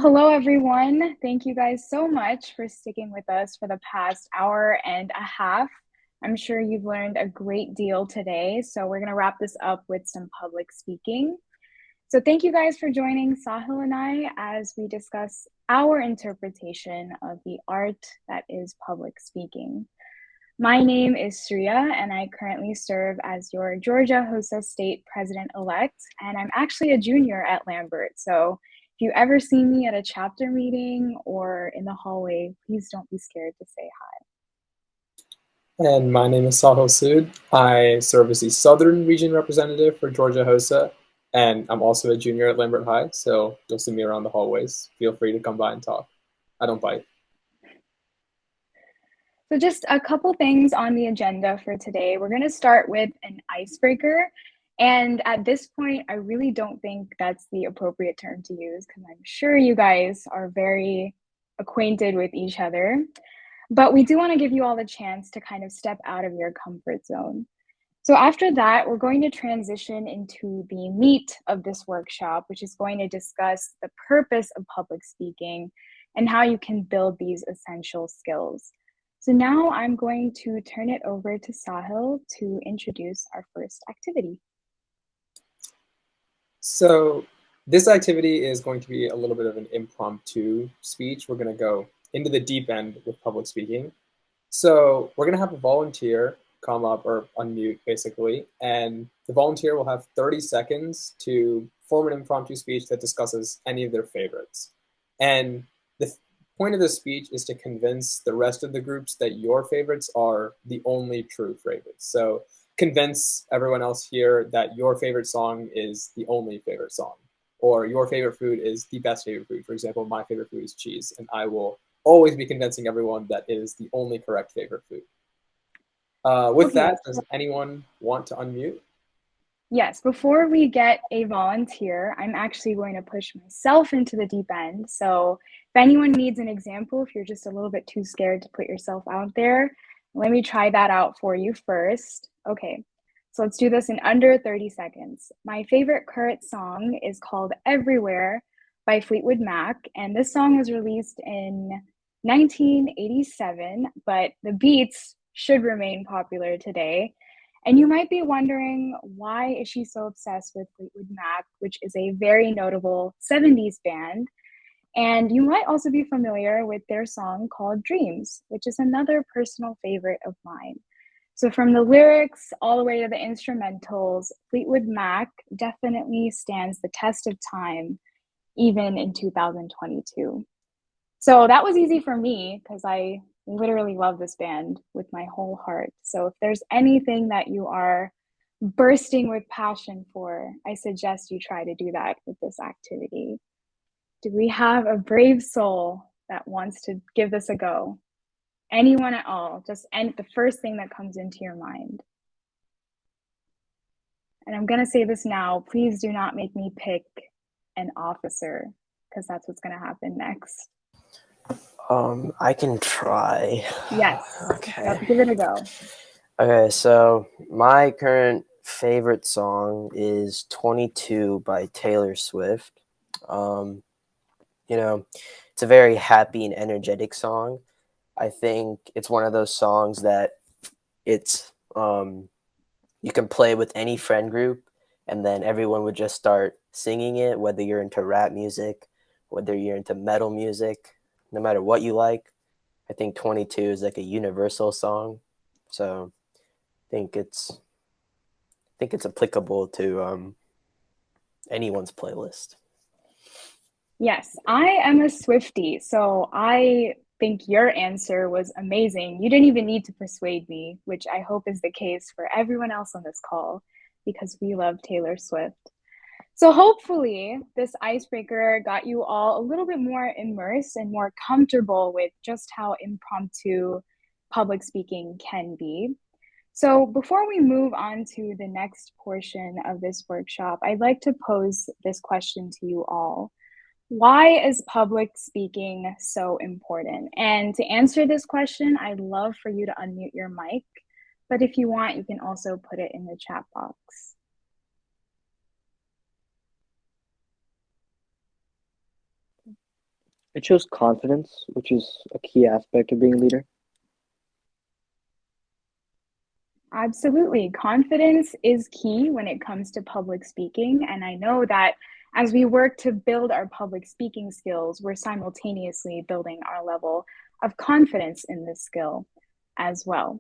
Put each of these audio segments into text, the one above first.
Hello everyone. Thank you guys so much for sticking with us for the past hour and a half. I'm sure you've learned a great deal today. So we're going to wrap this up with some public speaking. So thank you guys for joining Sahil and I as we discuss our interpretation of the art that is public speaking. My name is Sriya, and I currently serve as your Georgia HOSA State President-elect, and I'm actually a junior at Lambert. So if you ever see me at a chapter meeting or in the hallway, please don't be scared to say hi. And my name is Sahil Sood. I serve as the Southern Region Representative for Georgia HOSA, and I'm also a junior at Lambert High, so you'll see me around the hallways. Feel free to come by and talk. I don't bite. So just a couple things on the agenda for today. We're going to start with an icebreaker. And at this point, I really don't think that's the appropriate term to use because I'm sure you guys are very acquainted with each other. But we do want to give you all the chance to kind of step out of your comfort zone. So after that, we're going to transition into the meat of this workshop, which is going to discuss the purpose of public speaking and how you can build these essential skills. So now I'm going to turn it over to Sahil to introduce our first activity. So this activity is going to be a little bit of an impromptu speech. We're going to go into the deep end with public speaking. So we're going to have a volunteer come up or unmute basically, and the volunteer will have 30 seconds to form an impromptu speech that discusses any of their favorites. And the point of this speech is to convince the rest of the groups that your favorites are the only true favorites. So convince everyone else here that your favorite song is the only favorite song, or your favorite food is the best favorite food. For example, my favorite food is cheese, and I will always be convincing everyone that it is the only correct favorite food. With that, does anyone want to unmute? Yes, before we get a volunteer, I'm actually going to push myself into the deep end. So if anyone needs an example, if you're just a little bit too scared to put yourself out there, let me try that out for you first. Okay, so let's do this in under 30 seconds. My favorite current song is called Everywhere by Fleetwood Mac, and this song was released in 1987, but the beats should remain popular today. And you might be wondering, why is she so obsessed with Fleetwood Mac, which is a very notable 70s band? And you might also be familiar with their song called Dreams, which is another personal favorite of mine. So from the lyrics all the way to the instrumentals, Fleetwood Mac definitely stands the test of time, even in 2022. So that was easy for me because I literally love this band with my whole heart. So if there's anything that you are bursting with passion for, I suggest you try to do that with this activity. Do we have a brave soul that wants to give this a go? Anyone at all? Just the first thing that comes into your mind. And I'm going to say this now. Please do not make me pick an officer because that's what's going to happen next. I can try. Yes. Okay. Give it a go. Okay, so my current favorite song is 22 by Taylor Swift. It's a very happy and energetic song. I think it's one of those songs that it's you can play with any friend group and then everyone would just start singing it, whether you're into rap music, whether you're into metal music, no matter what you like. I think 22 is like a universal song. So I think it's applicable to anyone's playlist. Yes, I am a Swiftie, so I think your answer was amazing. You didn't even need to persuade me, which I hope is the case for everyone else on this call because we love Taylor Swift. So hopefully this icebreaker got you all a little bit more immersed and more comfortable with just how impromptu public speaking can be. So before we move on to the next portion of this workshop, I'd like to pose this question to you all. Why is public speaking so important? And to answer this question, I'd love for you to unmute your mic, but if you want, you can also put it in the chat box. It shows confidence, which is a key aspect of being a leader. Absolutely. Confidence is key when it comes to public speaking. And I know that as we work to build our public speaking skills, we're simultaneously building our level of confidence in this skill as well.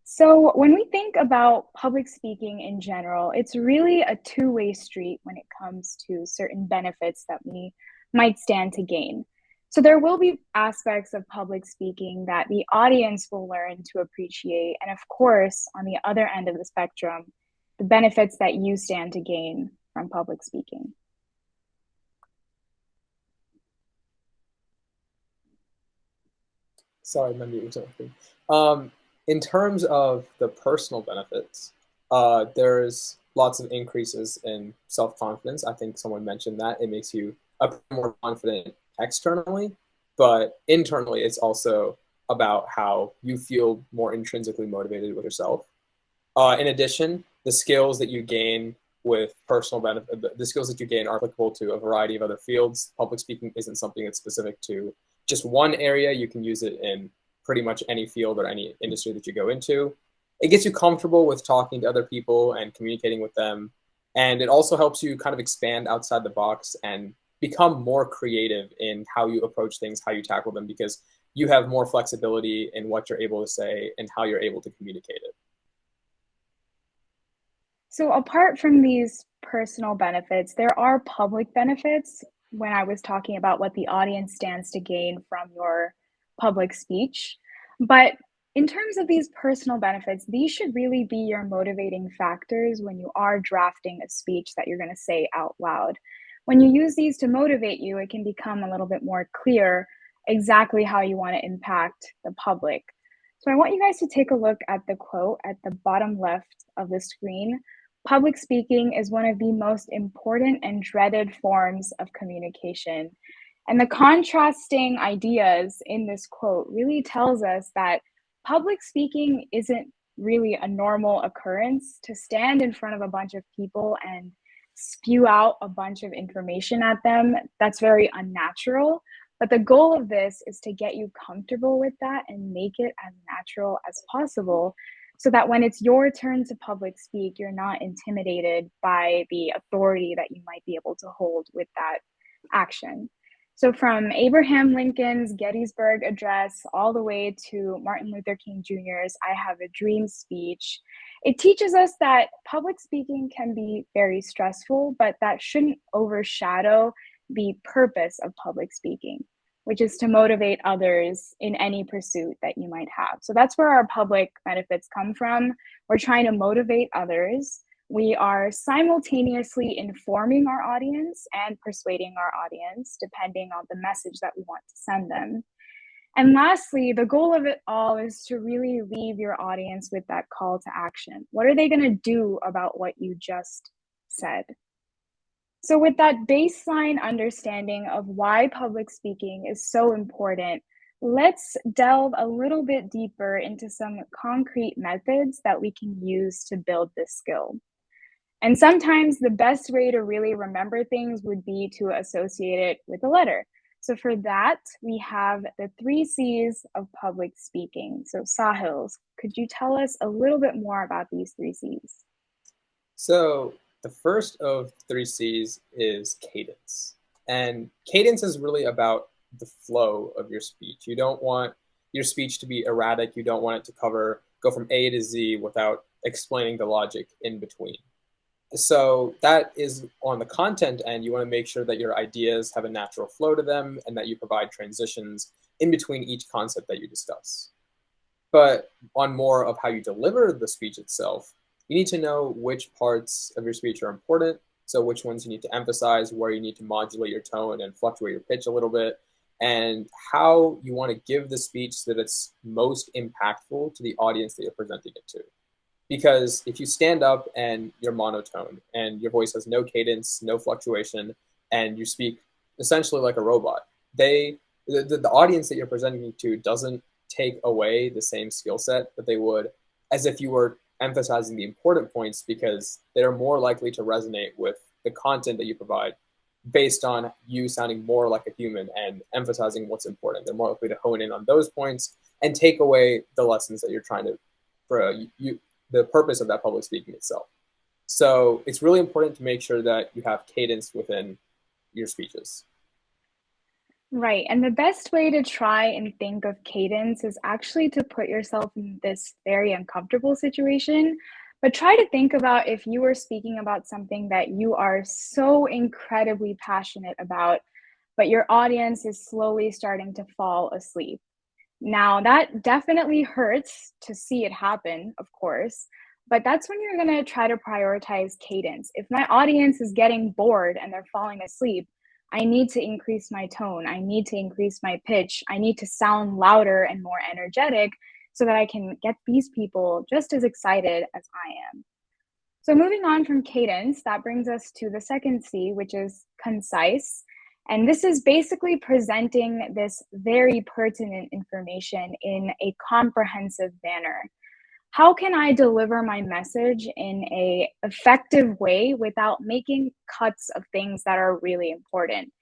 So, when we think about public speaking in general, it's really a two-way street when it comes to certain benefits that we might stand to gain. So, there will be aspects of public speaking that the audience will learn to appreciate. And of course, on the other end of the spectrum, the benefits that you stand to gain from public speaking. Sorry, my mute was open. In terms of the personal benefits, there's lots of increases in self-confidence. I think someone mentioned that. It makes you more confident externally, but internally, it's also about how you feel more intrinsically motivated with yourself. In addition, the skills that you gain with personal benefit, the skills that you gain are applicable to a variety of other fields. Public speaking isn't something that's specific to just one area. You can use it in pretty much any field or any industry that you go into. It gets you comfortable with talking to other people and communicating with them. And it also helps you kind of expand outside the box and become more creative in how you approach things, how you tackle them, because you have more flexibility in what you're able to say and how you're able to communicate it. So, apart from these personal benefits, there are public benefits when I was talking about what the audience stands to gain from your public speech. But in terms of these personal benefits, these should really be your motivating factors when you are drafting a speech that you're going to say out loud. When you use these to motivate you, it can become a little bit more clear exactly how you want to impact the public. So, I want you guys to take a look at the quote at the bottom left of the screen. Public speaking is one of the most important and dreaded forms of communication. And the contrasting ideas in this quote really tells us that public speaking isn't really a normal occurrence. To stand in front of a bunch of people and spew out a bunch of information at them, that's very unnatural. But the goal of this is to get you comfortable with that and make it as natural as possible so that when it's your turn to public speak, you're not intimidated by the authority that you might be able to hold with that action. So from Abraham Lincoln's Gettysburg Address all the way to Martin Luther King Jr.'s I Have a Dream speech, it teaches us that public speaking can be very stressful, but that shouldn't overshadow the purpose of public speaking, which is to motivate others in any pursuit that you might have. So that's where our public benefits come from. We're trying to motivate others. We are simultaneously informing our audience and persuading our audience, depending on the message that we want to send them. And lastly, the goal of it all is to really leave your audience with that call to action. What are they going to do about what you just said? So with that baseline understanding of why public speaking is so important, let's delve a little bit deeper into some concrete methods that we can use to build this skill. And sometimes the best way to really remember things would be to associate it with a letter. So for that, we have the 3 C's of public speaking. So Sahil, could you tell us a little bit more about these 3 C's? So the first of 3 C's is cadence. And cadence is really about the flow of your speech. You don't want your speech to be erratic. You don't want it to go from A to Z without explaining the logic in between. So that is on the content end. You want to make sure that your ideas have a natural flow to them and that you provide transitions in between each concept that you discuss. But on more of how you deliver the speech itself, you need to know which parts of your speech are important. So which ones you need to emphasize, where you need to modulate your tone and fluctuate your pitch a little bit, and how you want to give the speech so that it's most impactful to the audience that you're presenting it to. Because if you stand up and you're monotone and your voice has no cadence, no fluctuation, and you speak essentially like a robot, the audience that you're presenting to doesn't take away the same skill set that they would as if you were emphasizing the important points, because they're more likely to resonate with the content that you provide based on you sounding more like a human and emphasizing what's important. They're more likely to hone in on those points and take away the lessons that you're trying to, for the purpose of that public speaking itself. So it's really important to make sure that you have cadence within your speeches. Right. And the best way to try and think of cadence is actually to put yourself in this very uncomfortable situation. But try to think about if you were speaking about something that you are so incredibly passionate about, but your audience is slowly starting to fall asleep. Now, that definitely hurts to see it happen, of course, but that's when you're going to try to prioritize cadence. If my audience is getting bored and they're falling asleep, I need to increase my tone. I need to increase my pitch. I need to sound louder and more energetic so that I can get these people just as excited as I am. So moving on from cadence, that brings us to the second C, which is concise. And this is basically presenting this very pertinent information in a comprehensive manner. How can I deliver my message in an effective way without making cuts of things that are really important?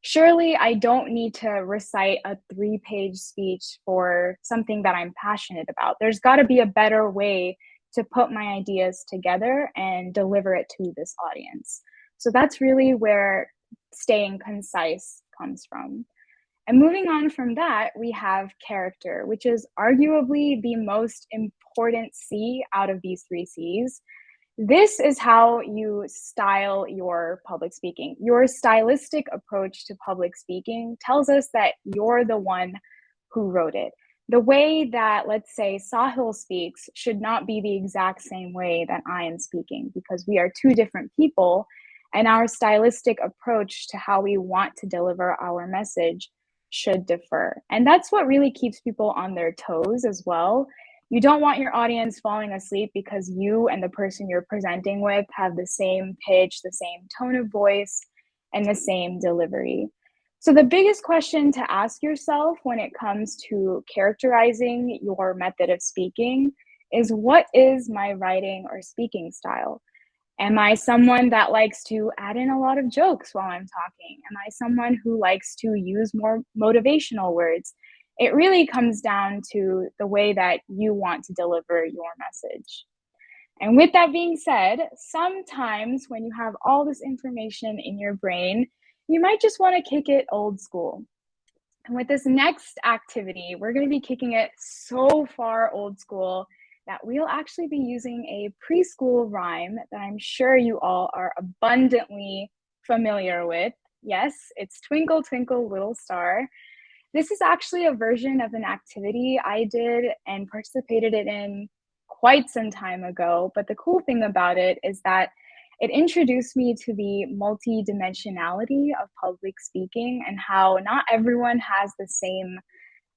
Surely I don't need to recite a 3-page speech for something that I'm passionate about. There's got to be a better way to put my ideas together and deliver it to this audience. So that's really where staying concise comes from. And moving on from that, we have character, which is arguably the most important C out of these 3 Cs. This is how you style your public speaking. Your stylistic approach to public speaking tells us that you're the one who wrote it. The way that, let's say, Sahil speaks should not be the exact same way that I am speaking, because we are 2 different people, and our stylistic approach to how we want to deliver our message should differ. And that's what really keeps people on their toes as well. You don't want your audience falling asleep because you and the person you're presenting with have the same pitch, the same tone of voice, and the same delivery. So the biggest question to ask yourself when it comes to characterizing your method of speaking is, what is my writing or speaking style? Am I someone that likes to add in a lot of jokes while I'm talking? Am I someone who likes to use more motivational words? It really comes down to the way that you want to deliver your message. And with that being said, sometimes when you have all this information in your brain, you might just want to kick it old school. And with this next activity, we're going to be kicking it so far old school that we'll actually be using a preschool rhyme that I'm sure you all are abundantly familiar with. Yes, it's Twinkle, Twinkle, Little Star. This is actually a version of an activity I did and participated in quite some time ago. But the cool thing about it is that it introduced me to the multidimensionality of public speaking and how not everyone has the same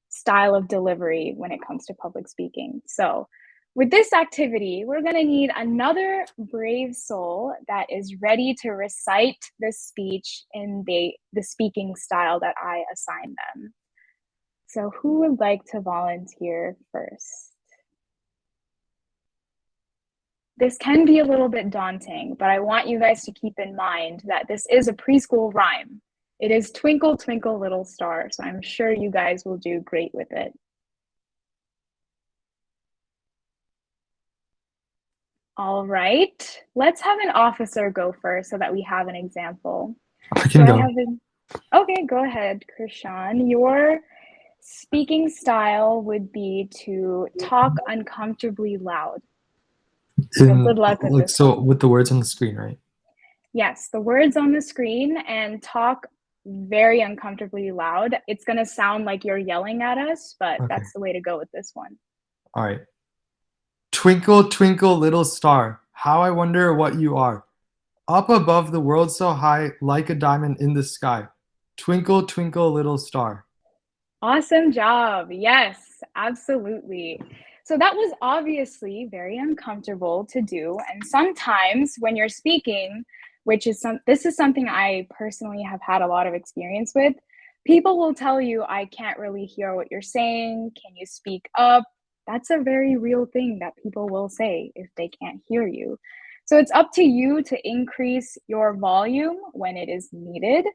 style of delivery when it comes to public speaking. So with this activity, we're going to need another brave soul that is ready to recite this speech in the speaking style that I assigned them. So who would like to volunteer first? This can be a little bit daunting, but I want you guys to keep in mind that this is a preschool rhyme. It is Twinkle, Twinkle, Little Star, so I'm sure you guys will do great with it. All right, let's have an officer go first so that we have an example. I can go. Okay, go ahead, Krishan. Your speaking style would be to talk uncomfortably loud. So good luck with this. So with the words on the screen, right? Yes, the words on the screen, and talk very uncomfortably loud. It's going to sound like you're yelling at us, but okay, that's the way to go with this one. All right. Twinkle, twinkle, little star, how I wonder what you are. Up above the world so high, like a diamond in the sky. Twinkle, twinkle, little star. Awesome job. Yes, absolutely. So that was obviously very uncomfortable to do. And sometimes when you're speaking, this is something I personally have had a lot of experience with, people will tell you, I can't really hear what you're saying. Can you speak up? That's a very real thing that people will say if they can't hear you. So it's up to you to increase your volume when it is needed,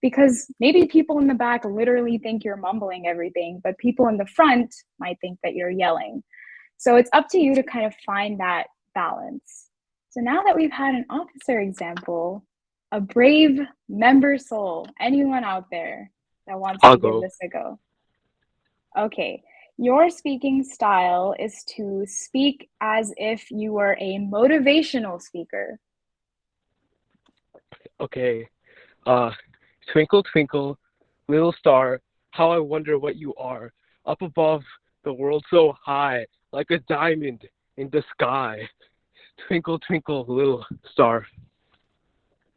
because maybe people in the back literally think you're mumbling everything, but people in the front might think that you're yelling. So it's up to you to kind of find that balance. So now that we've had an officer example, a brave member soul, anyone out there that wants I'll to give go. this a go? Okay, your speaking style is to speak as if you were a motivational speaker. Okay. Uh, Twinkle, twinkle, little star, how I wonder what you are. Up above the world so high, like a diamond in the sky. Twinkle, twinkle, little star.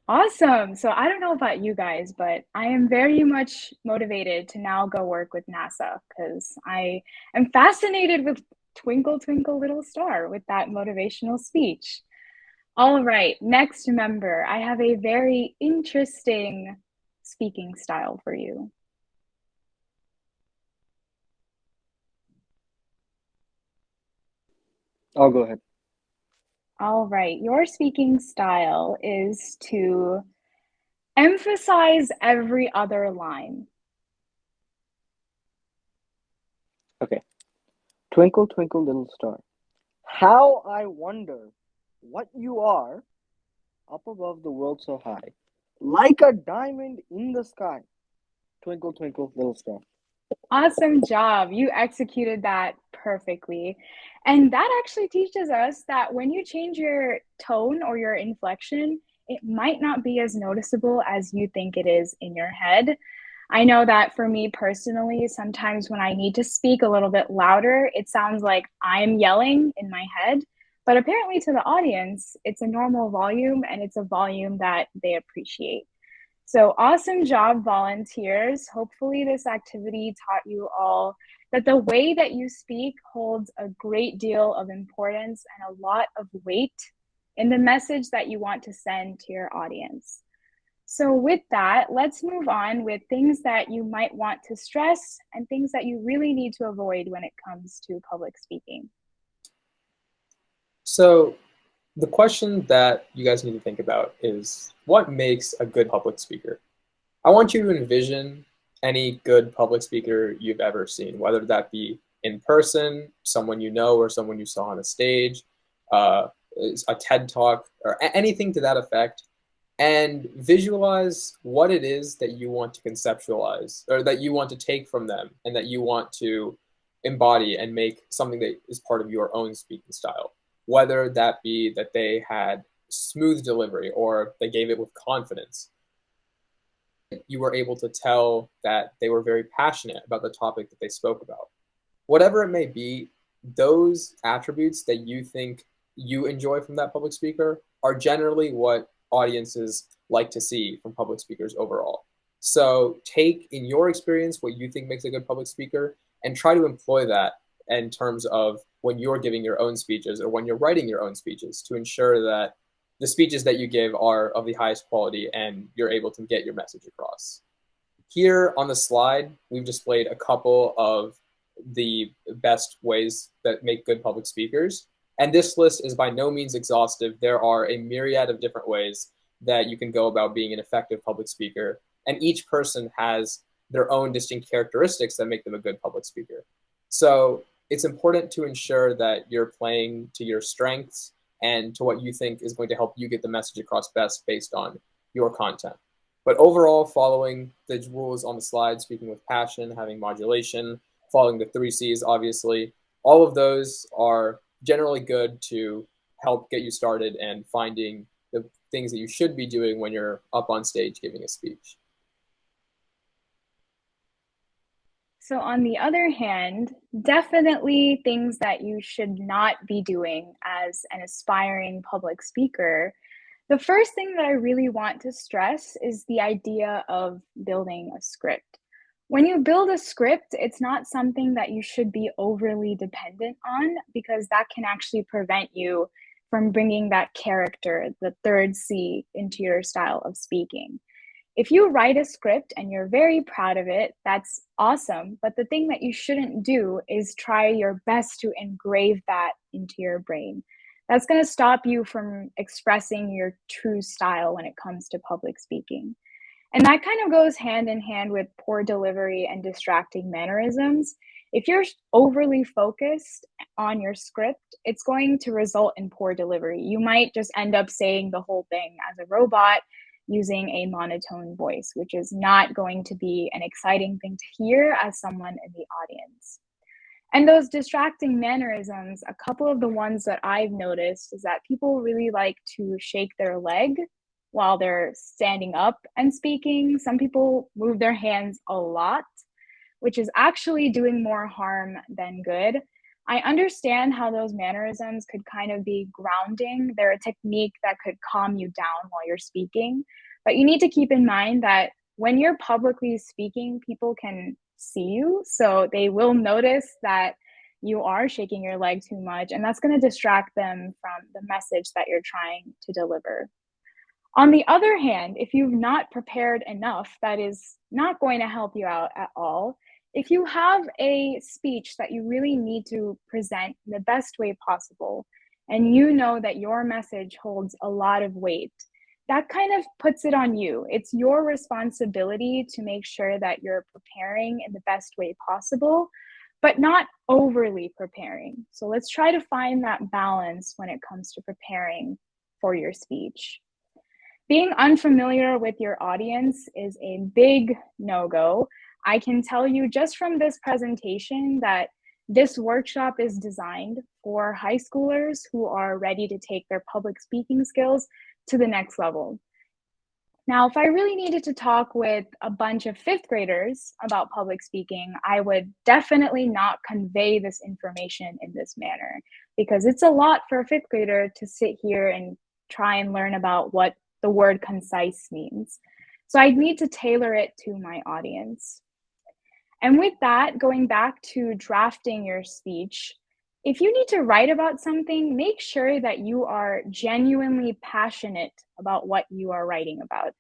Awesome. So I don't know about you guys, but I am very much motivated to now go work with NASA because I am fascinated with Twinkle, Twinkle, Little Star with that motivational speech. All right, next member. I have a very interesting speaking style for you. I'll go ahead. All right, your speaking style is to emphasize every other line. Okay. Twinkle, twinkle, little star. How I wonder what you are up above the world so high, like a diamond in the sky. Twinkle, twinkle, little star. Awesome job. You executed that perfectly. And that actually teaches us that when you change your tone or your inflection, it might not be as noticeable as you think it is in your head. I know that for me personally, sometimes when I need to speak a little bit louder, it sounds like I'm yelling in my head. But apparently, to the audience, it's a normal volume and it's a volume that they appreciate. So awesome job, volunteers. Hopefully this activity taught you all that the way that you speak holds a great deal of importance and a lot of weight in the message that you want to send to your audience. So with that, let's move on with things that you might want to stress and things that you really need to avoid when it comes to public speaking. So the question that you guys need to think about is, what makes a good public speaker? I want you to envision any good public speaker you've ever seen, whether that be in person, someone you know, or someone you saw on a stage, a TED Talk, or anything to that effect, and visualize what it is that you want to conceptualize, or that you want to take from them, and that you want to embody and make something that is part of your own speaking style. Whether that be that they had smooth delivery or they gave it with confidence. You were able to tell that they were very passionate about the topic that they spoke about. Whatever it may be, those attributes that you think you enjoy from that public speaker are generally what audiences like to see from public speakers overall. So take, in your experience, what you think makes a good public speaker and try to employ that in terms of when you're giving your own speeches or when you're writing your own speeches, to ensure that the speeches that you give are of the highest quality and you're able to get your message across. Here on the slide, we've displayed a couple of the best ways that make good public speakers. And this list is by no means exhaustive. There are a myriad of different ways that you can go about being an effective public speaker. And each person has their own distinct characteristics that make them a good public speaker. So it's important to ensure that you're playing to your strengths and to what you think is going to help you get the message across best based on your content. But overall, following the rules on the slide, speaking with passion, having modulation, following the 3 C's, obviously, all of those are generally good to help get you started and finding the things that you should be doing when you're up on stage giving a speech. So on the other hand, definitely things that you should not be doing as an aspiring public speaker. The first thing that I really want to stress is the idea of building a script. When you build a script, it's not something that you should be overly dependent on, because that can actually prevent you from bringing that character, the 3rd C, into your style of speaking. If you write a script and you're very proud of it, that's awesome. But the thing that you shouldn't do is try your best to engrave that into your brain. That's going to stop you from expressing your true style when it comes to public speaking. And that kind of goes hand in hand with poor delivery and distracting mannerisms. If you're overly focused on your script, it's going to result in poor delivery. You might just end up saying the whole thing as a robot using a monotone voice, which is not going to be an exciting thing to hear as someone in the audience. And those distracting mannerisms, a couple of the ones that I've noticed is that people really like to shake their leg while they're standing up and speaking. Some people move their hands a lot, which is actually doing more harm than good. I understand how those mannerisms could kind of be grounding. They're a technique that could calm you down while you're speaking. But you need to keep in mind that when you're publicly speaking, people can see you. So they will notice that you are shaking your leg too much, and that's going to distract them from the message that you're trying to deliver. On the other hand, if you've not prepared enough, that is not going to help you out at all. If you have a speech that you really need to present in the best way possible, and you know that your message holds a lot of weight, that kind of puts it on you. It's your responsibility to make sure that you're preparing in the best way possible, but not overly preparing. So let's try to find that balance when it comes to preparing for your speech. Being unfamiliar with your audience is a big no-go. I can tell you just from this presentation that this workshop is designed for high schoolers who are ready to take their public speaking skills to the next level. Now, if I really needed to talk with a bunch of fifth graders about public speaking, I would definitely not convey this information in this manner, because it's a lot for a fifth grader to sit here and try and learn about what the word concise means. So I'd need to tailor it to my audience. And with that, going back to drafting your speech, if you need to write about something, make sure that you are genuinely passionate about what you are writing about.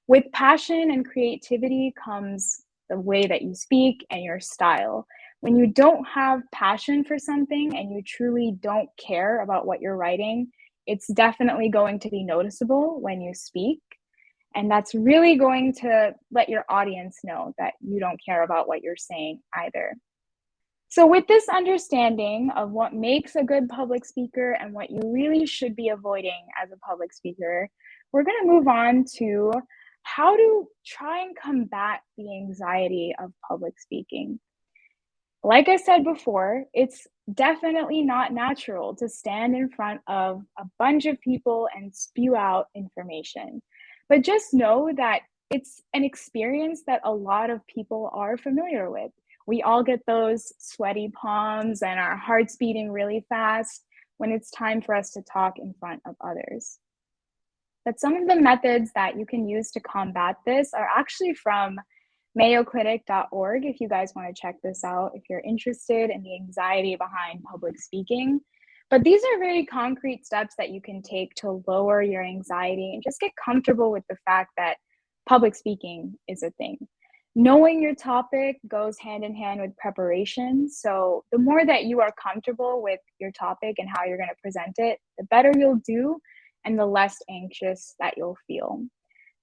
With passion and creativity comes the way that you speak and your style. When you don't have passion for something and you truly don't care about what you're writing, it's definitely going to be noticeable when you speak. And that's really going to let your audience know that you don't care about what you're saying either. So with this understanding of what makes a good public speaker and what you really should be avoiding as a public speaker, we're going to move on to how to try and combat the anxiety of public speaking. Like I said before, it's definitely not natural to stand in front of a bunch of people and spew out information. But just know that it's an experience that a lot of people are familiar with. We all get those sweaty palms and our heart's beating really fast when it's time for us to talk in front of others. But some of the methods that you can use to combat this are actually from mayoclinic.org if you guys want to check this out if you're interested in the anxiety behind public speaking. But these are very concrete steps that you can take to lower your anxiety and just get comfortable with the fact that public speaking is a thing. Knowing your topic goes hand in hand with preparation. So the more that you are comfortable with your topic and how you're going to present it, the better you'll do and the less anxious that you'll feel.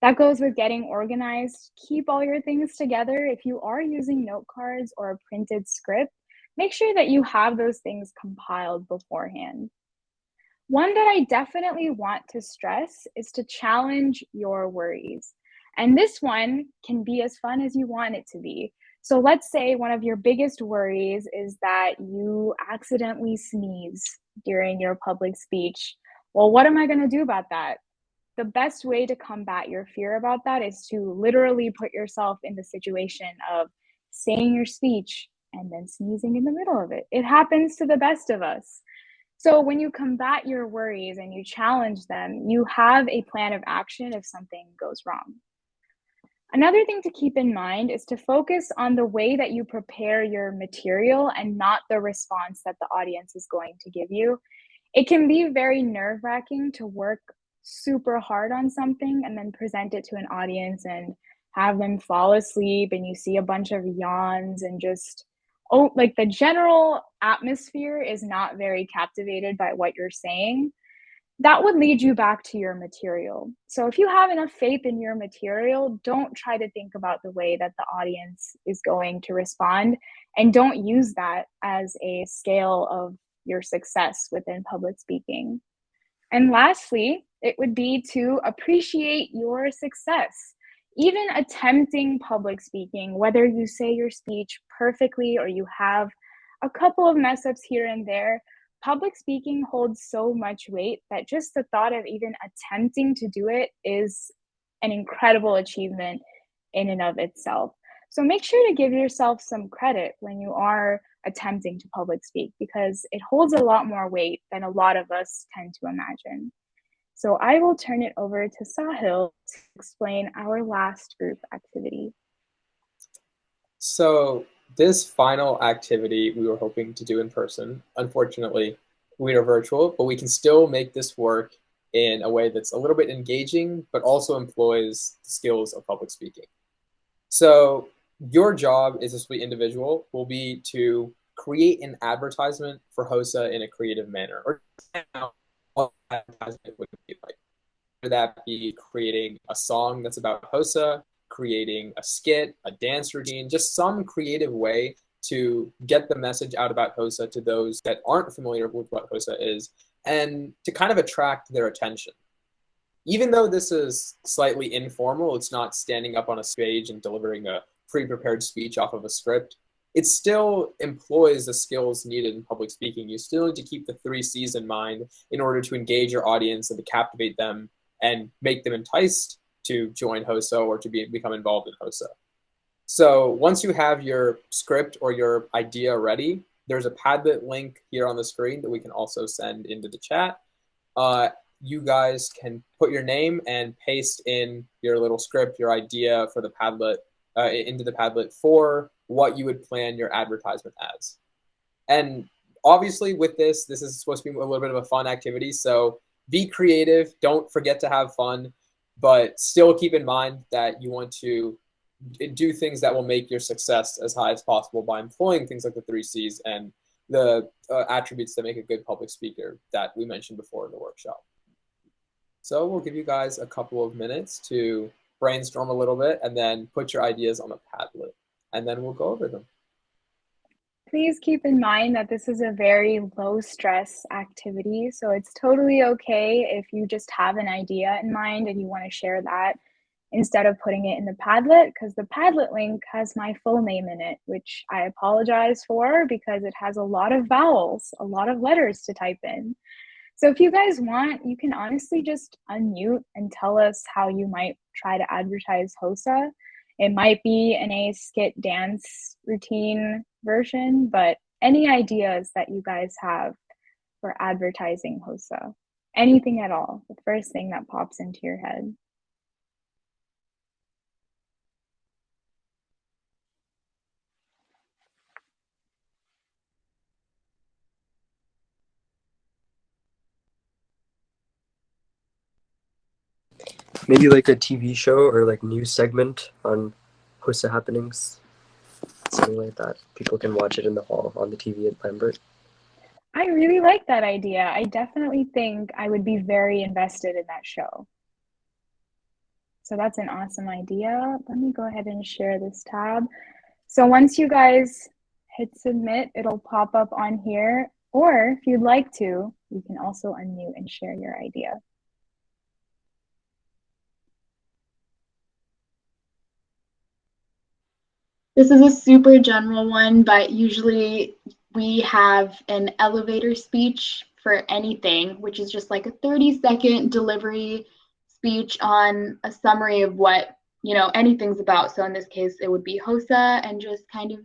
That goes with getting organized. Keep all your things together. If you are using note cards or a printed script, make sure that you have those things compiled beforehand. One that I definitely want to stress is to challenge your worries. And this one can be as fun as you want it to be. So let's say one of your biggest worries is that you accidentally sneeze during your public speech. Well, what am I going to do about that? The best way to combat your fear about that is to literally put yourself in the situation of saying your speech and then sneezing in the middle of it. It happens to the best of us. So when you combat your worries and you challenge them, you have a plan of action if something goes wrong. Another thing to keep in mind is to focus on the way that you prepare your material and not the response that the audience is going to give you. It can be very nerve-wracking to work super hard on something and then present it to an audience and have them fall asleep and you see a bunch of yawns and just like the general atmosphere is not very captivated by what you're saying, that would lead you back to your material. So if you have enough faith in your material, don't try to think about the way that the audience is going to respond, and don't use that as a scale of your success within public speaking. And lastly, it would be to appreciate your success. Even attempting public speaking, whether you say your speech perfectly or you have a couple of mess ups here and there, public speaking holds so much weight that just the thought of even attempting to do it is an incredible achievement in and of itself. So make sure to give yourself some credit when you are attempting to public speak, because it holds a lot more weight than a lot of us tend to imagine. So I will turn it over to Sahil to explain our last group activity. So this final activity we were hoping to do in person. Unfortunately, we are virtual, but we can still make this work in a way that's a little bit engaging, but also employs the skills of public speaking. So your job as a split individual will be to create an advertisement for HOSA in a creative manner, or what advertisement would be like. Whether that be creating a song that's about HOSA, creating a skit, a dance routine, just some creative way to get the message out about HOSA to those that aren't familiar with what HOSA is, and to kind of attract their attention. Even though this is slightly informal, it's not standing up on a stage and delivering a pre-prepared speech off of a script, it still employs the skills needed in public speaking. You still need to keep the 3 C's in mind in order to engage your audience and to captivate them and make them enticed to join HOSA or to become involved in HOSA. So once you have your script or your idea ready, there's a Padlet link here on the screen that we can also send into the chat. You guys can put your name and paste in your little script, your idea for the Padlet, into the Padlet for what you would plan your advertisement as. And obviously with this is supposed to be a little bit of a fun activity, so be creative, don't forget to have fun, but still keep in mind that you want to do things that will make your success as high as possible by employing things like the 3 C's and the attributes that make a good public speaker that we mentioned before in the workshop. So we'll give you guys a couple of minutes to brainstorm a little bit and then put your ideas on a Padlet, and then we'll go over them. Please keep in mind that this is a very low stress activity, so it's totally okay if you just have an idea in mind and you want to share that instead of putting it in the Padlet, because the Padlet link has my full name in it, which I apologize for because it has a lot of vowels, a lot of letters to type in. So if you guys want, you can honestly just unmute and tell us how you might try to advertise HOSA. It might be in a skit dance routine version, but any ideas that you guys have for advertising HOSA, anything at all, the first thing that pops into your head. Maybe like a TV show or like news segment on HOSA happenings, something like that. People can watch it in the hall on the TV at Lambert. I really like that idea. I definitely think I would be very invested in that show. So that's an awesome idea. Let me go ahead and share this tab. So once you guys hit submit, it'll pop up on here. Or if you'd like to, you can also unmute and share your idea. This is a super general one, but usually we have an elevator speech for anything, which is just like a 30-second delivery speech on a summary of what, anything's about. So in this case, it would be HOSA, and just kind of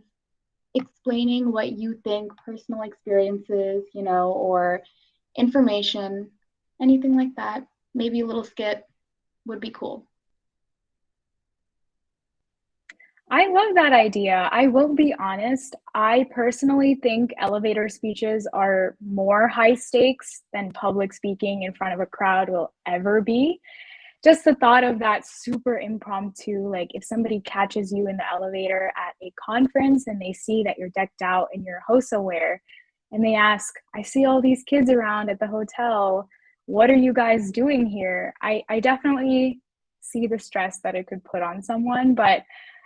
explaining what you think, personal experiences, or information, anything like that. Maybe a little skit would be cool. I love that idea. I will be honest, I personally think elevator speeches are more high stakes than public speaking in front of a crowd will ever be. just the thought of that super impromptu, like if somebody catches you in the elevator at a conference and they see that you're decked out in your HOSA wear and they ask, I see all these kids around at the hotel, what are you guys doing here? I definitely see the stress that it could put on someone, but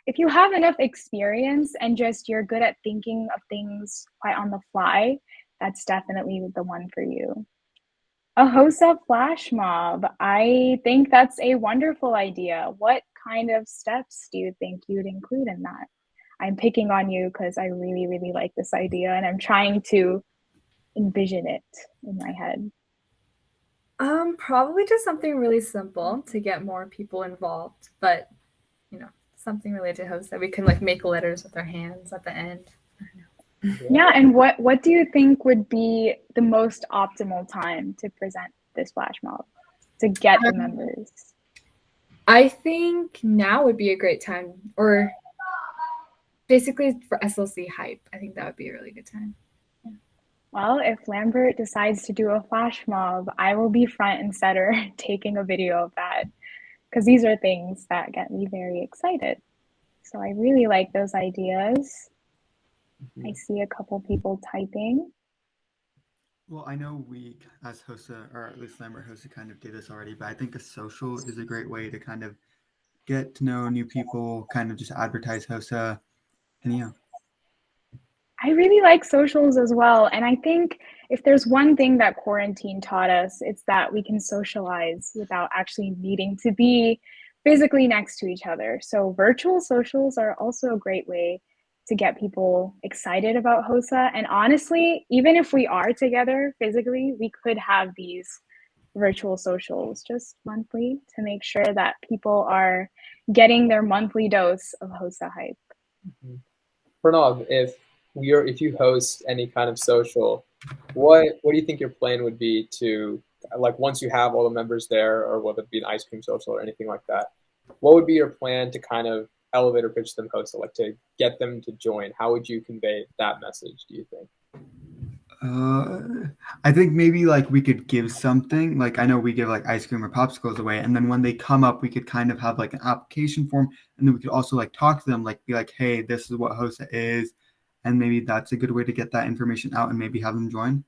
if you have enough experience and just you're good at thinking of things quite on the fly, that's definitely the one for you. A HOSA flash mob. I think that's a wonderful idea. What kind of steps do you think you'd include in that? I'm picking on you because I really, really like this idea and I'm trying to envision it in my head. Probably just something really simple to get more people involved, but something related to HOSA. We can like make letters with our hands at the end. Yeah, and what do you think would be the most optimal time to present this flash mob to get the members? I think now would be a great time, or basically for SLC hype. I think that would be a really good time. Well, if Lambert decides to do a flash mob, I will be front and center taking a video of that because these are things that get me very excited. So I really like those ideas. I see a couple people typing. Well, I know we, as HOSA, or at least Lambert HOSA, kind of did this already, but I think a social is a great way to kind of get to know new people, kind of just advertise HOSA, and yeah. I really like socials as well. And I think if there's one thing that quarantine taught us, it's that we can socialize without actually needing to be physically next to each other. So virtual socials are also a great way to get people excited about HOSA. And honestly, even if we are together physically, we could have these virtual socials just monthly to make sure that people are getting their monthly dose of HOSA hype. Pranav, if you host any kind of social, what do you think your plan would be to, like, once you have all the members there, or whether it be an ice cream social or anything like that, what would be your plan to kind of elevator pitch them HOSA, like to get them to join? How would you convey that message, do you think? I think maybe like we could give something, like I know we give like ice cream or popsicles away, and then when they come up we could kind of have like an application form, and then we could also like talk to them, like be like, hey, this is what HOSA is, and maybe that's a good way to get that information out and maybe have them join.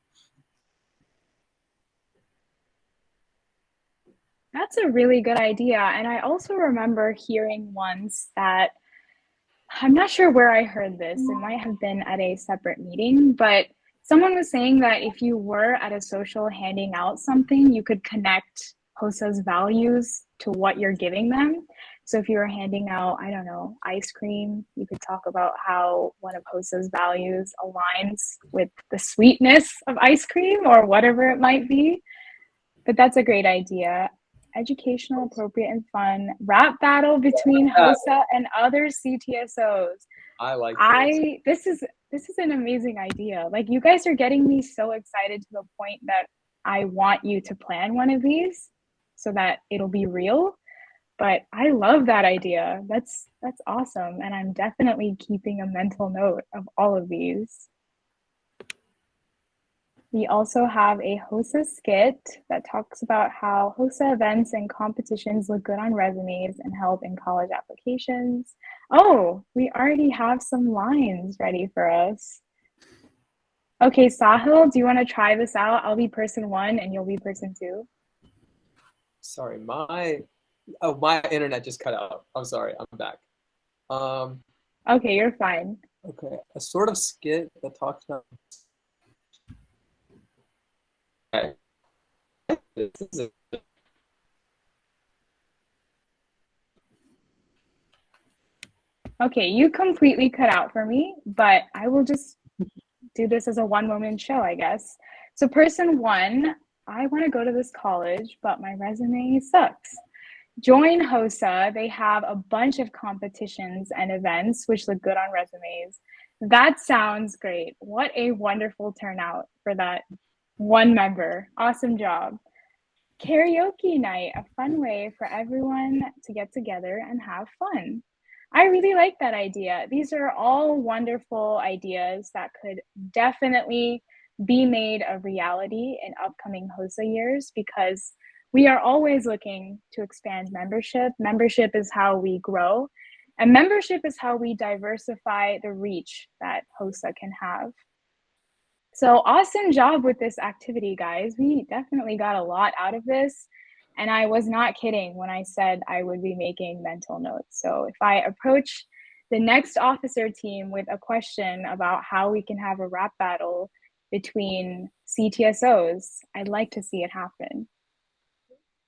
That's a really good idea. And I also remember hearing once that, I'm not sure where I heard this, it might have been at a separate meeting, but someone was saying that if you were at a social handing out something, you could connect HOSA's values to what you're giving them. So if you were handing out, I don't know, ice cream, you could talk about how one of HOSA's values aligns with the sweetness of ice cream or whatever it might be. But that's a great idea. Educational, appropriate, and fun rap battle between HOSA and other CTSOs. I like this is an amazing idea. Like, you guys are getting me so excited to the point that I want you to plan one of these so that it'll be real. But I love that idea. That's awesome. And I'm definitely keeping a mental note of all of these. We also have a HOSA skit that talks about how HOSA events and competitions look good on resumes and help in college applications. Oh, we already have some lines ready for us. Okay, Sahil, do you want to try this out? I'll be person 1 and you'll be person 2. Sorry, my internet just cut out. I'm sorry, I'm back. Okay, you're fine. Okay, a sort of skit that talks about. Okay, you completely cut out for me, but I will just do this as a one-woman show, I guess. So person 1, I want to go to this college, but my resume sucks. Join HOSA. They have a bunch of competitions and events which look good on resumes. That sounds great. What a wonderful turnout for that one member. Awesome job. Karaoke night, a fun way for everyone to get together and have fun. I really like that idea. These are all wonderful ideas that could definitely be made a reality in upcoming HOSA years, because We are always looking to expand membership. Membership is how we grow, and membership is how we diversify the reach that HOSA can have. So awesome job with this activity, guys. We definitely got a lot out of this. And I was not kidding when I said I would be making mental notes. So if I approach the next officer team with a question about how we can have a rap battle between CTSOs, I'd like to see it happen.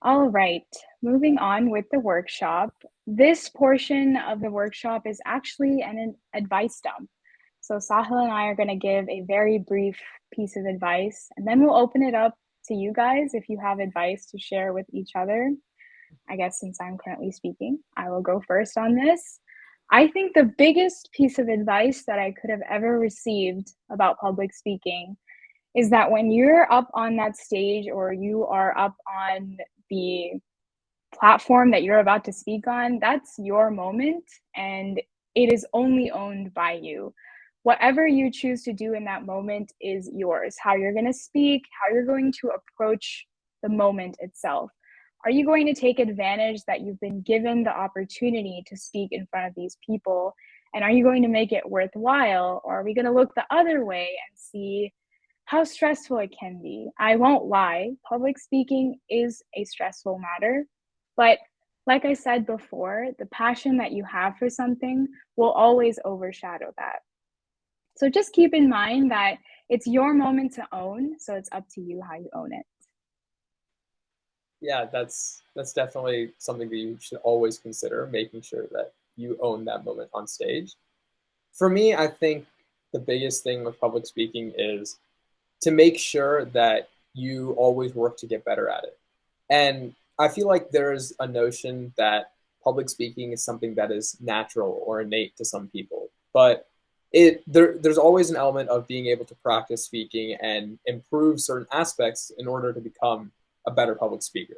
All right, moving on with the workshop. This portion of the workshop is actually an advice dump. So Sahil and I are going to give a very brief piece of advice, and then we'll open it up to you guys if you have advice to share with each other. I guess since I'm currently speaking, I will go first on this. I think the biggest piece of advice that I could have ever received about public speaking is that when you're up on that stage or you are up on the platform that you're about to speak on, that's your moment and it is only owned by you. Whatever you choose to do in that moment is yours. How you're going to speak, how you're going to approach the moment itself. Are you going to take advantage that you've been given the opportunity to speak in front of these people? And are you going to make it worthwhile? Or are we going to look the other way and see how stressful it can be? I won't lie, public speaking is a stressful matter. But like I said before, the passion that you have for something will always overshadow that. So just keep in mind that it's your moment to own, so it's up to you how you own it. Yeah, that's definitely something that you should always consider, making sure that you own that moment on stage. For me, I think the biggest thing with public speaking is to make sure that you always work to get better at it. And I feel like there's a notion that public speaking is something that is natural or innate to some people, but there's always an element of being able to practice speaking and improve certain aspects in order to become a better public speaker.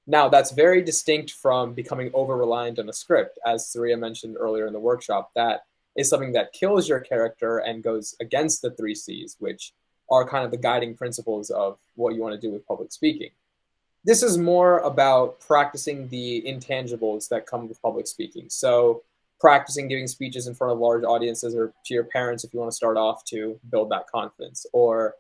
Now, that's very distinct from becoming over-reliant on a script. As Surya mentioned earlier in the workshop, that is something that kills your character and goes against the 3 C's, which are kind of the guiding principles of what you want to do with public speaking. This is more about practicing the intangibles that come with public speaking. So practicing giving speeches in front of large audiences or to your parents if you want to start off to build that confidence, or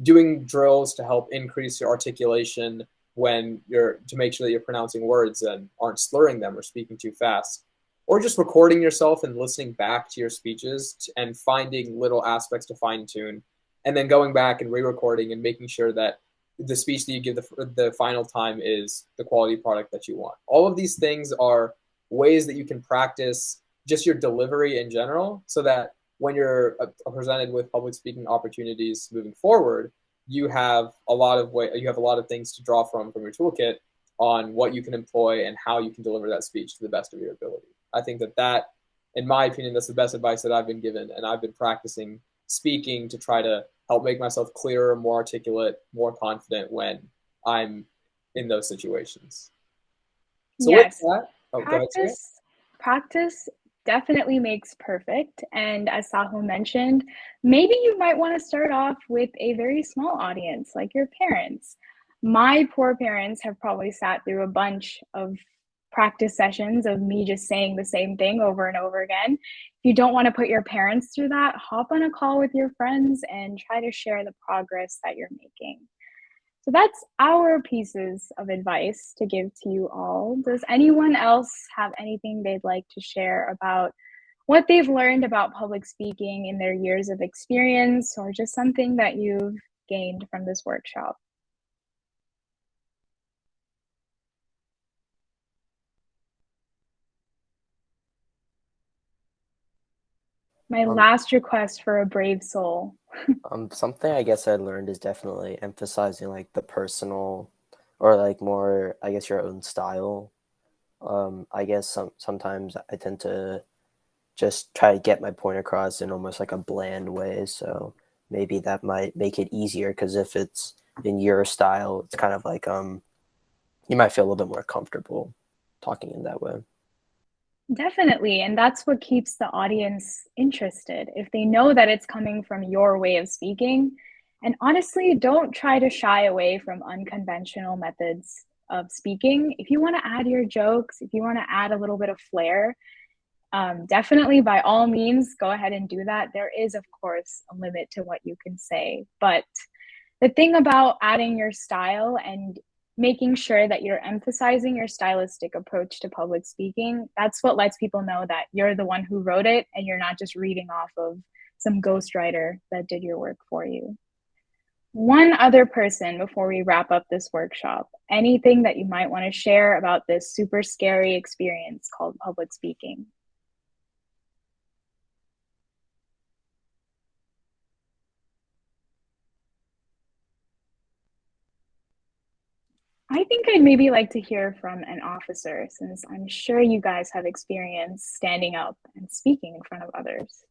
doing drills to help increase your articulation to make sure that you're pronouncing words and aren't slurring them or speaking too fast, or just recording yourself and listening back to your speeches and finding little aspects to fine tune, and then going back and re-recording and making sure that the speech that you give the final time is the quality product that you want. All of these things are ways that you can practice just your delivery in general, so that when you're presented with public speaking opportunities moving forward, you have a lot of things to draw from your toolkit on what you can employ and how you can deliver that speech to the best of your ability. I think that, in my opinion, that's the best advice that I've been given, and I've been practicing speaking to try to help make myself clearer, more articulate, more confident when I'm in those situations. So yes, with that, practice definitely makes perfect. And as Sahil mentioned, maybe you might want to start off with a very small audience, like your parents. My poor parents have probably sat through a bunch of practice sessions of me just saying the same thing over and over again. If you don't want to put your parents through that, hop on a call with your friends and try to share the progress that you're making. So that's our pieces of advice to give to you all. Does anyone else have anything they'd like to share about what they've learned about public speaking in their years of experience, or just something that you've gained from this workshop? My last request for a brave soul. Something I guess I learned is definitely emphasizing like the personal, or like more, I guess, your own style. I guess sometimes I tend to just try to get my point across in almost like a bland way. So maybe that might make it easier, because if it's in your style, it's kind of like you might feel a little bit more comfortable talking in that way. Definitely. And that's what keeps the audience interested. If they know that it's coming from your way of speaking, and honestly, don't try to shy away from unconventional methods of speaking. If you want to add your jokes, if you want to add a little bit of flair, definitely by all means, go ahead and do that. There is, of course, a limit to what you can say. But the thing about adding your style and making sure that you're emphasizing your stylistic approach to public speaking, that's what lets people know that you're the one who wrote it and you're not just reading off of some ghostwriter that did your work for you. One other person before we wrap up this workshop, anything that you might want to share about this super scary experience called public speaking? I think I'd maybe like to hear from an officer, since I'm sure you guys have experience standing up and speaking in front of others.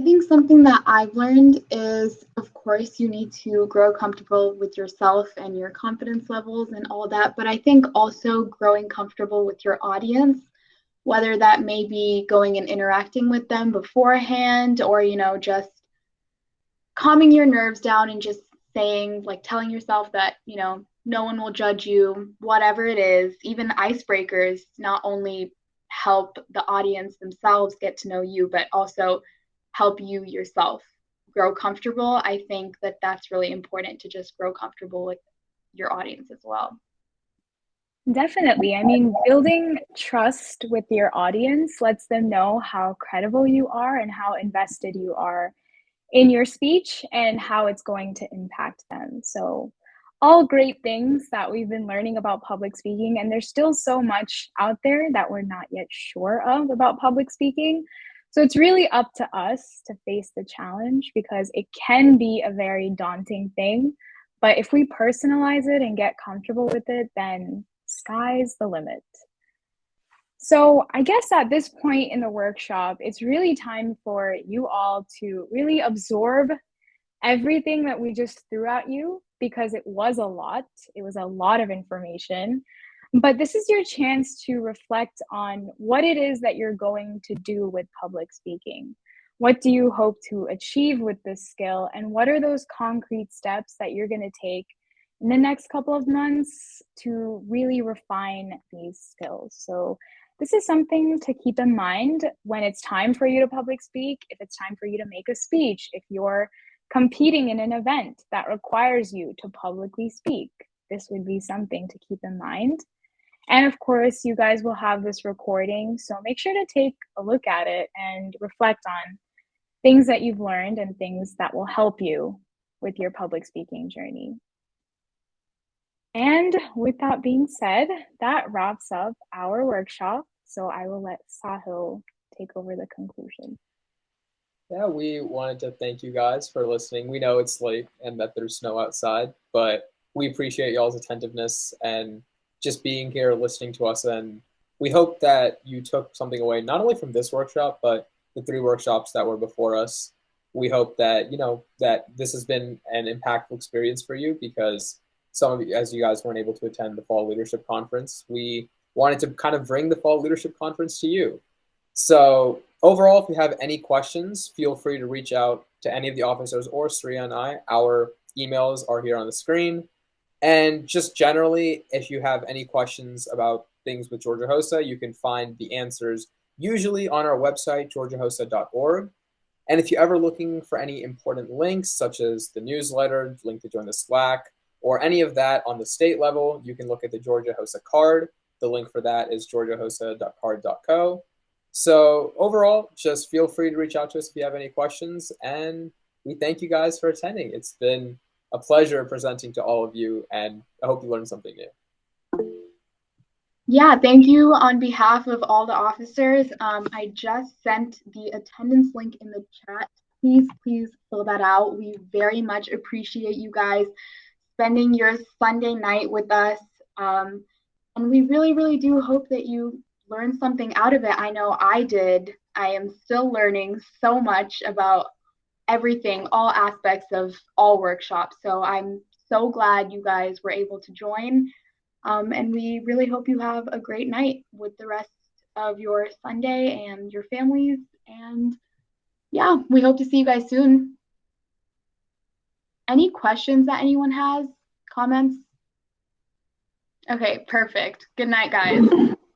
I think something that I've learned is, of course, you need to grow comfortable with yourself and your confidence levels and all that. But I think also growing comfortable with your audience, whether that may be going and interacting with them beforehand, or, just calming your nerves down and just saying, like, telling yourself that, no one will judge you, whatever it is. Even icebreakers not only help the audience themselves get to know you, but also help you yourself grow comfortable. I think that that's really important, to just grow comfortable with your audience as well. Definitely. I mean, building trust with your audience lets them know how credible you are and how invested you are in your speech and how it's going to impact them. So all great things that we've been learning about public speaking, and there's still so much out there that we're not yet sure of about public speaking. So it's really up to us to face the challenge, because it can be a very daunting thing. But if we personalize it and get comfortable with it, then sky's the limit. So I guess at this point in the workshop, it's really time for you all to really absorb everything that we just threw at you, because it was a lot. It was a lot of information. But this is your chance to reflect on what it is that you're going to do with public speaking. What do you hope to achieve with this skill? And what are those concrete steps that you're going to take in the next couple of months to really refine these skills? So this is something to keep in mind when it's time for you to public speak, if it's time for you to make a speech, if you're competing in an event that requires you to publicly speak. This would be something to keep in mind. And of course, you guys will have this recording, so make sure to take a look at it and reflect on things that you've learned and things that will help you with your public speaking journey. And with that being said, that wraps up our workshop. So I will let Sahil take over the conclusion. Yeah, we wanted to thank you guys for listening. We know it's late and that there's snow outside, but we appreciate y'all's attentiveness and just being here, listening to us. And we hope that you took something away, not only from this workshop, but the 3 workshops that were before us. We hope that, that this has been an impactful experience for you, because some of you, as you guys weren't able to attend the Fall Leadership Conference, we wanted to kind of bring the Fall Leadership Conference to you. So overall, if you have any questions, feel free to reach out to any of the officers or Sriya and I. Our emails are here on the screen. And just generally, if you have any questions about things with Georgia HOSA, you can find the answers usually on our website, georgiahosa.org. And if you're ever looking for any important links, such as the newsletter, link to join the Slack, or any of that on the state level, you can look at the Georgia HOSA card. The link for that is georgiahosa.card.co. So overall, just feel free to reach out to us if you have any questions. And we thank you guys for attending. It's been a pleasure presenting to all of you, and I hope you learned something new. Yeah, thank you on behalf of all the officers. I just sent the attendance link in the chat. Please fill that out. We very much appreciate you guys spending your Sunday night with us. And we really, really do hope that you learned something out of it. I know I did. I am still learning so much about everything, all aspects of all workshops. So I'm so glad you guys were able to join. And we really hope you have a great night with the rest of your Sunday and your families. And yeah, we hope to see you guys soon. Any questions that anyone has? comments? Okay, perfect. Good night, guys.